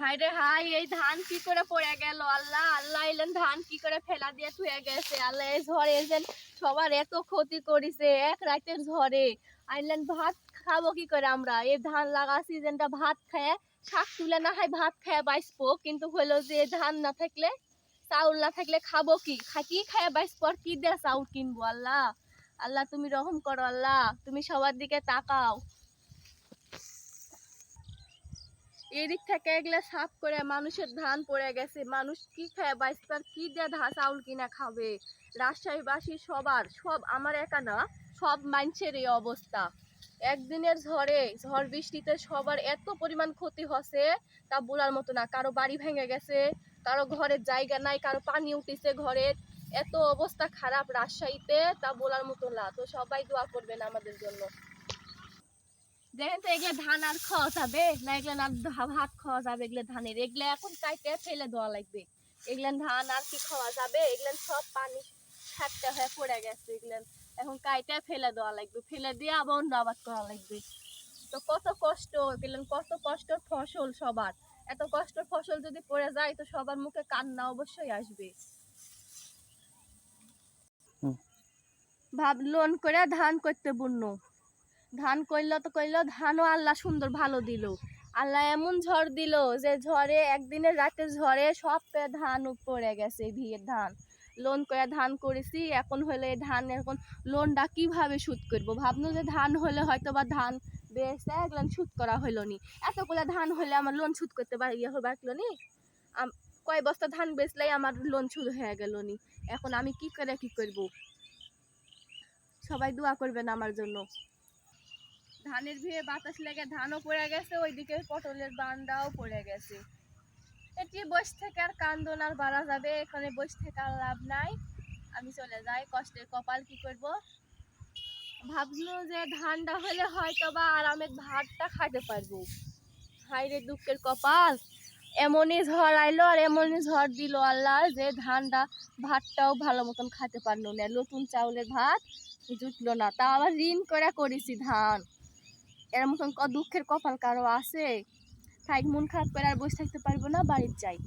High রে high, এই ধান কি করে পড়ে গেল! আল্লাহ আল্লাহ, এলেন ধান কি করে ফেলা দিয়ে থুয়ে গেছে! আল্লাহ, এই ঝড়ে এসেন সবার এত ক্ষতি করেছে এক রাতের ঝড়ে। আইলেন ভাত খাবো কি করে আমরা? এই ধান লাগা সিজনটা ভাত খায় শাক তুলে না হয় ভাত খায় বাঁচবো, কিন্তু হলো যে ধান না থাকলে, চাউল না থাকলে খাবো কি? কি খায় বাঁচবো আর কি দিয়ে চাউল কিনবো? আল্লাহ আল্লাহ, তুমি রহম করো। আল্লাহ, তুমি সবার দিকে তাকাও। এদিক থেকে এগুলা সাফ করে মানুষের ধান পড়ে গেছে, মানুষ কি খায় বাইস্তার কি দিয়ে চাউল কিনা খাবে? রাজশাহীবাসী সবার, সব আমার একা না, সব মানুষের এই অবস্থা। একদিনের ঝড় বৃষ্টিতে সবার এত পরিমাণ ক্ষতি হচ্ছে তা বলার মতো না। কারো বাড়ি ভেঙে গেছে, কারো ঘরের জায়গা নাই, কারো পানি উঠেছে ঘরের। এত অবস্থা খারাপ রাজশাহীতে, তা বলার মতো না। তো সবাই দোয়া করবেন আমাদের জন্য। দেখেন তো, এগুলো ধান আর খাওয়া যাবে না? এগুলো না ভাত খাওয়া যাবে? এগুলো ধানের, এগুলো এখন কাইটে ফেলে দেওয়া লাগবে। এগুলো ধান আর কি খাওয়া যাবে? এগুলো সব পানি ঠাট্টা হয়ে পড়ে গেছে। এগুলো এখন কাইটে ফেলে দেওয়া লাগবে, ফেলে দিয়ে আবার অন্য আবাদ করা লাগবে। তো কত কষ্ট, এগুলো কত কষ্টের ফসল সবার। এত কষ্টের ফসল যদি পড়ে যায় তো সবার মুখে কান্না অবশ্যই আসবে। ভাব, লোন করে ধান করতে বুননো, ধান কইলো তো কইলো, ধানও আল্লাহ সুন্দর ভালো দিল। আল্লাহ এমন ঝড় দিল যে ঝড়ে, একদিনের রাতের ঝড়ে সব ধান পড়ে গেছে। ভিড় ধান লোন করে ধান করেছি, এখন হলে ধান, এখন লোনটা কিভাবে সুদ করবো? ভাবনো যে ধান হলে হয়তো বা ধান বেচে এগুলো সুদ করা হইলো নি। এতগুলো ধান হলে আমার লোন সুদ করতে পারলো নি? কয় বস্তা ধান বেচলেই আমার লোন সুদ হয়ে গেল নি। এখন আমি কি করে কি করব? সবাই দোয়া করবেন আমার জন্য। ধানের ভিড়ে বাতাস লেগে ধানও পড়ে গেছে, ওইদিকে পটলের বান্দাও পড়ে গেছে। এটি বসে থেকে আর কান্দন আর বাড়া যাবে? এখানে বসে থেকে আর লাভ নাই। আমি চলে যাই, কষ্টের কপাল কি করব? ভাবলো যে ধানটা হলে হয়তো বা আরামের ভাতটা খাইতে পারবো। হাইরে দুঃখের কপাল, এমনই ঝড় আইলো আর এমনই ঝড় দিল আল্লাহ যে ধানটা, ভাতটাও ভালো মতন খাইতে পারলো না। নতুন চাউলের ভাত জুটলো না, তা আবার ঋণ করে করেছি ধান। এর মতন দুঃখের কপাল কারো আছে? তাই মন খারাপ করে আর বসে থাকতে পারবো না, বাড়ির যাই।